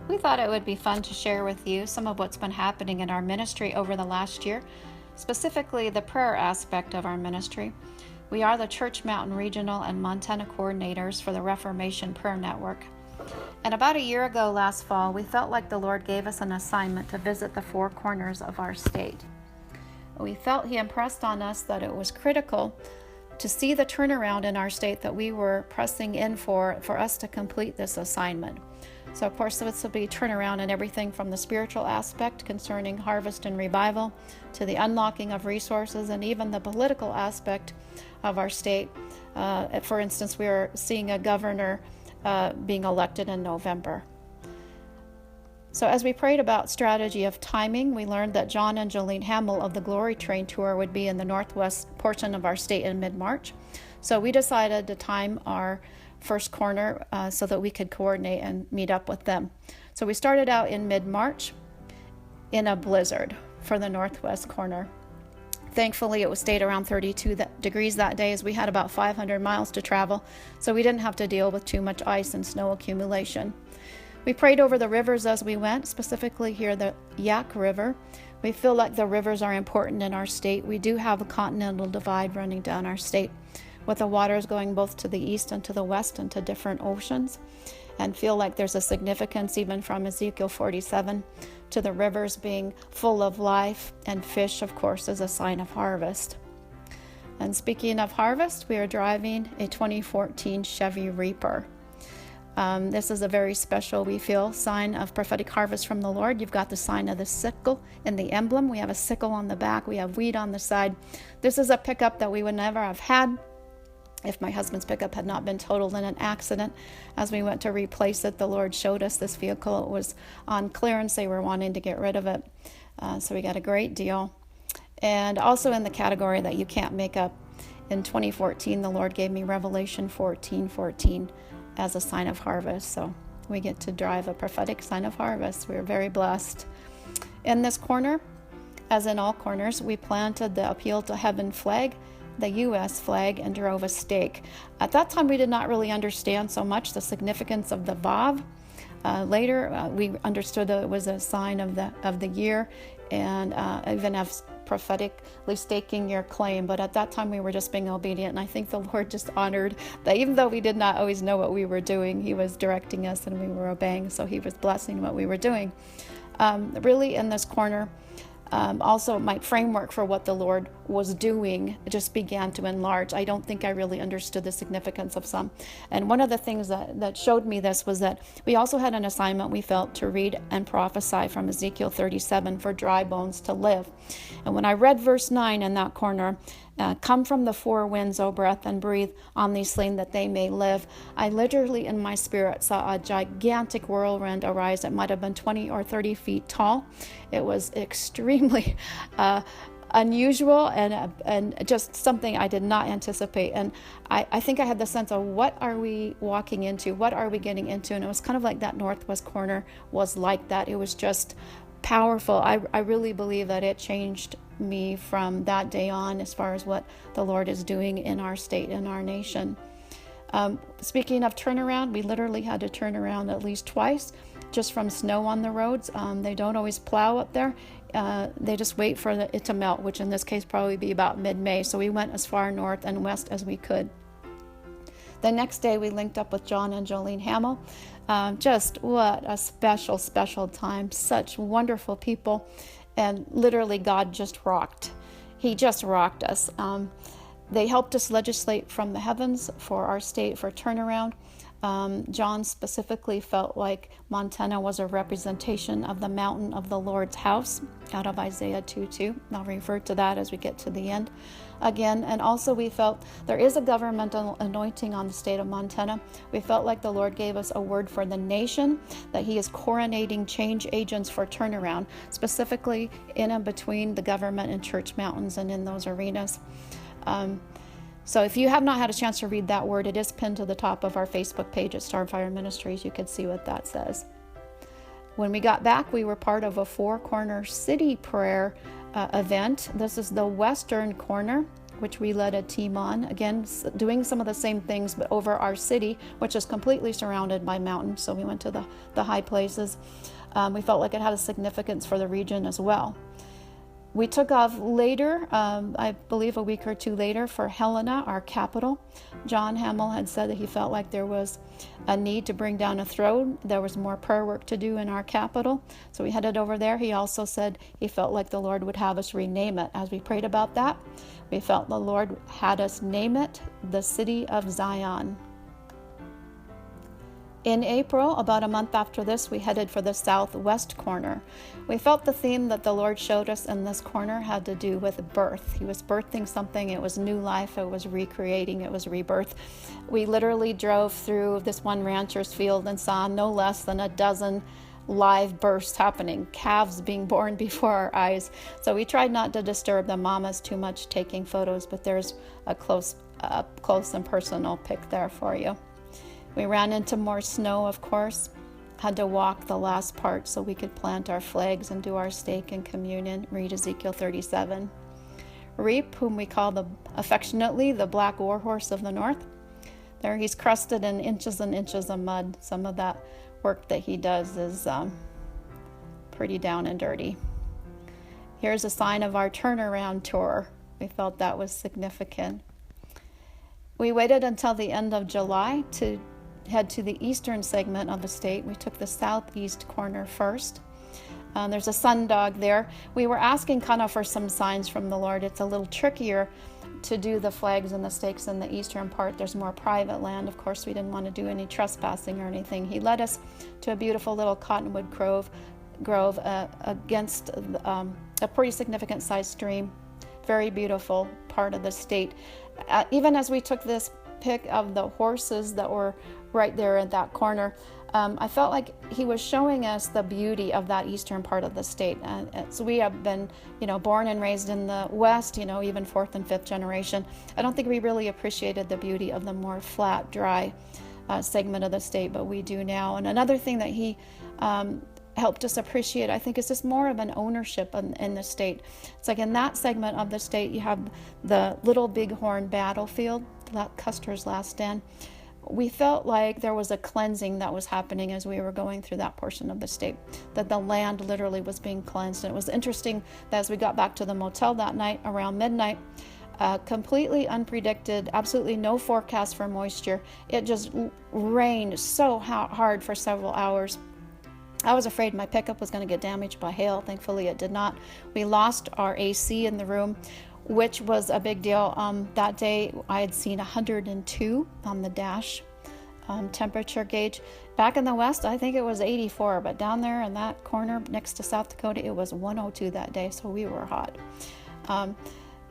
We thought it would be fun to share with you some of what's been happening in our ministry over the last year, specifically the prayer aspect of our ministry. We are the Church Mountain Regional and Montana coordinators for the Reformation Prayer Network. And about a year ago last fall, we felt like the Lord gave us an assignment to visit the four corners of our state. We felt He impressed on us that it was critical to see the turnaround in our state that we were pressing in for us to complete this assignment. So of course this will be turnaround in everything from the spiritual aspect concerning harvest and revival to the unlocking of resources and even the political aspect of our state. For instance, we are seeing a governor being elected in November. So as we prayed about strategy of timing, we learned that John and Jolene Hamill of the Glory Train Tour would be in the northwest portion of our state in mid-March. So we decided to time our first corner so that we could coordinate and meet up with them. So we started out in mid-March in a blizzard for the northwest corner. Thankfully, it stayed around 32 degrees that day, as we had about 500 miles to travel, so we didn't have to deal with too much ice and snow accumulation. We prayed over the rivers as we went, specifically here the Yak River. We feel like the rivers are important in our state. We do have a continental divide running down our state, with the waters going both to the east and to the west and to different oceans, and feel like there's a significance even from Ezekiel 47 to the rivers being full of life, and fish, of course, is a sign of harvest. And speaking of harvest, we are driving a 2014 Chevy Reaper. This is a very special, we feel, sign of prophetic harvest from the Lord. You've got the sign of the sickle in the emblem. We have a sickle on the back. We have wheat on the side. This is a pickup that we would never have had if my husband's pickup had not been totaled in an accident. As we went to replace it, the Lord showed us this vehicle. It was on clearance. They were wanting to get rid of it. So we got a great deal. And also in the category that you can't make up, in 2014, the Lord gave me Revelation 14:14 as a sign of harvest. So we get to drive a prophetic sign of harvest. We're very blessed. In this corner, as in all corners, we planted the Appeal to Heaven flag, the U.S. flag, and drove a stake. At that time, we did not really understand so much the significance of the Vav. Later, we understood that it was a sign of the year, and even as prophetically staking your claim. But at that time, we were just being obedient, and I think the Lord just honored that even though we did not always know what we were doing, He was directing us and we were obeying, so He was blessing what we were doing. Really, in this corner, also my framework for what the Lord was doing just began to enlarge. I don't think I really understood the significance of some. And one of the things that showed me this was that we also had an assignment, we felt, to read and prophesy from Ezekiel 37 for dry bones to live. And when I read verse 9 in that corner, come from the four winds, O breath, and breathe on these slain that they may live, I literally in my spirit saw a gigantic whirlwind arise. It might have been 20 or 30 feet tall. It was extremely unusual and just something I did not anticipate. And I think I had the sense of, what are we walking into? What are we getting into? And it was kind of like that northwest corner was like that. It was just powerful. I really believe that it changed me from that day on as far as what the Lord is doing in our state and our nation. Speaking of turnaround, we literally had to turn around at least twice just from snow on the roads. They don't always plow up there. They just wait for it to melt, which in this case probably be about mid-May. So we went as far north and west as we could. The next day we linked up with John and Jolene Hamill. Just what a special, special time. Such wonderful people. And literally God just rocked. He just rocked us. They helped us legislate from the heavens for our state for turnaround. John specifically felt like Montana was a representation of the mountain of the Lord's house out of Isaiah 2:2. I'll refer to that as we get to the end again. And also we felt there is a governmental anointing on the state of Montana. We felt like the Lord gave us a word for the nation, that He is coronating change agents for turnaround, specifically in and between the government and church mountains and in those arenas. So if you have not had a chance to read that word, it is pinned to the top of our Facebook page at Starfire Ministries. You can see what that says. When we got back, we were part of a four-corner city prayer event. This is the western corner which we led a team on. Again, doing some of the same things, but over our city, which is completely surrounded by mountains. So we went to the high places. We felt like it had a significance for the region as well. We took off later, I believe a week or two later, for Helena, our capital. John Hamill had said that he felt like there was a need to bring down a throne. There was more prayer work to do in our capital. So we headed over there. He also said he felt like the Lord would have us rename it. As we prayed about that, we felt the Lord had us name it the City of Zion. In April, about a month after this, we headed for the southwest corner. We felt the theme that the Lord showed us in this corner had to do with birth. He was birthing something. It was new life. It was recreating. It was rebirth. We literally drove through this one rancher's field and saw no less than a dozen live births happening, calves being born before our eyes. So we tried not to disturb the mamas too much taking photos, but there's a close and personal pic there for you. We ran into more snow, of course, had to walk the last part so we could plant our flags and do our stake and communion, read Ezekiel 37. Reap, whom we call affectionately the black warhorse of the north. There he's crusted in inches and inches of mud. Some of that work that he does is pretty down and dirty. Here's a sign of our turnaround tour. We felt that was significant. We waited until the end of July to head to the eastern segment of the state. We took the southeast corner first. There's a sundog there. We were asking kind of for some signs from the Lord. It's a little trickier to do the flags and the stakes in the eastern part. There's more private land. Of course, we didn't want to do any trespassing or anything. He led us to a beautiful little cottonwood grove against a pretty significant sized stream. Very beautiful part of the state. Even as we took this pic of the horses that were right there at that corner, I felt like he was showing us the beauty of that eastern part of the state. So we have been, born and raised in the West, even fourth and fifth generation. I don't think we really appreciated the beauty of the more flat, dry segment of the state, but we do now. And another thing that he helped us appreciate, I think, is just more of an ownership in the state. It's like in that segment of the state, you have the Little Bighorn battlefield, Custer's last stand. We felt like there was a cleansing that was happening as we were going through that portion of the state, that the land literally was being cleansed. And it was interesting that as we got back to the motel that night around midnight, completely unpredicted, absolutely no forecast for moisture. It just rained so hard for several hours. I was afraid my pickup was going to get damaged by hail. Thankfully, it did not. We lost our AC in the room, which was a big deal. That day, I had seen 102 on the dash temperature gauge. Back in the West, I think it was 84, but down there in that corner next to South Dakota, it was 102 that day, so we were hot.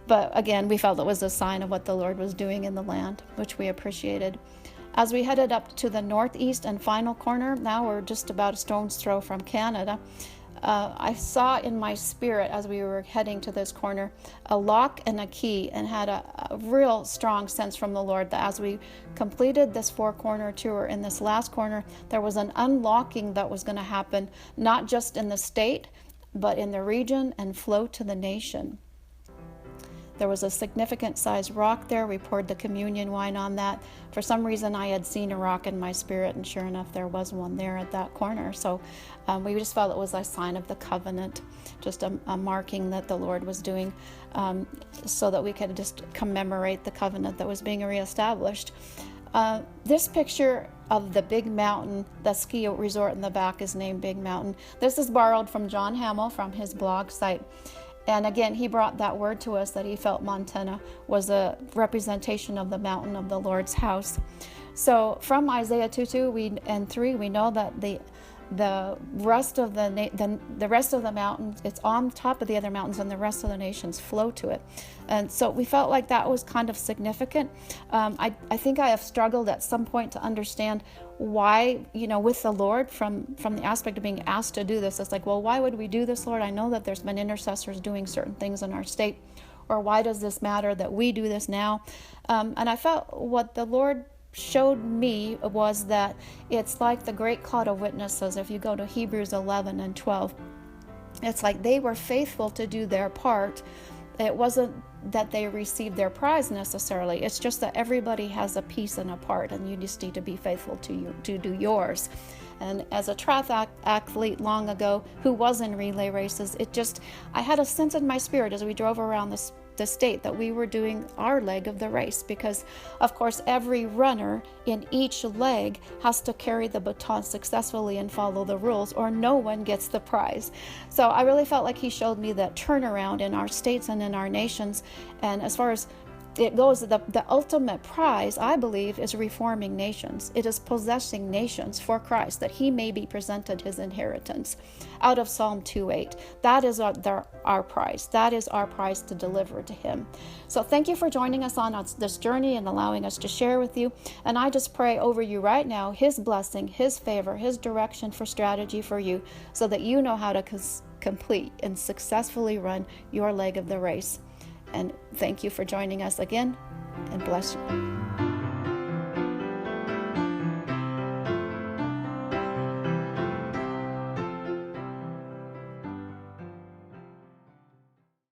But again, we felt it was a sign of what the Lord was doing in the land, which we appreciated. As we headed up to the northeast and final corner, now we're just about a stone's throw from Canada, I saw in my spirit as we were heading to this corner a lock and a key, and had a real strong sense from the Lord that as we completed this four-corner tour in this last corner, there was an unlocking that was going to happen, not just in the state, but in the region and flow to the nation. There was a significant sized rock there. We poured the communion wine on that. For some reason, I had seen a rock in my spirit, and sure enough, there was one there at that corner. So we just felt it was a sign of the covenant, just a marking that the Lord was doing, so that we could just commemorate the covenant that was being reestablished. This picture of the big mountain, the ski resort in the back is named Big Mountain. This is borrowed from John Hamill from his blog site. And again, he brought that word to us that he felt Montana was a representation of the mountain of the Lord's house. So from Isaiah 2:2 and 3, we know that the rest of the rest of the mountains, it's on top of the other mountains, and the rest of the nations flow to it. And so we felt like that was kind of significant. I think I have struggled at some point to understand why, with the Lord, from the aspect of being asked to do this. It's like, well, why would we do this, Lord? I know that there's been intercessors doing certain things in our state, or why does this matter that we do this now? And I felt what the Lord showed me was that it's like the great cloud of witnesses. If you go to Hebrews 11 and 12, it's like they were faithful to do their part. It wasn't that they receive their prize necessarily. It's just that everybody has a piece and a part, and you just need to be faithful to do yours. And as a triathlete athlete long ago who was in relay races, I had a sense in my spirit as we drove around the state that we were doing our leg of the race, because of course every runner in each leg has to carry the baton successfully and follow the rules, or no one gets the prize. So I really felt like he showed me that turnaround in our states and in our nations. And as far as it goes, the ultimate prize, I believe, is reforming nations. It is possessing nations for Christ, that he may be presented his inheritance. Out of Psalm 2:8. That is our prize. That is our prize to deliver to him. So thank you for joining us on this journey and allowing us to share with you. And I just pray over you right now, his blessing, his favor, his direction for strategy for you, so that you know how to complete and successfully run your leg of the race. And thank you for joining us again, and bless you.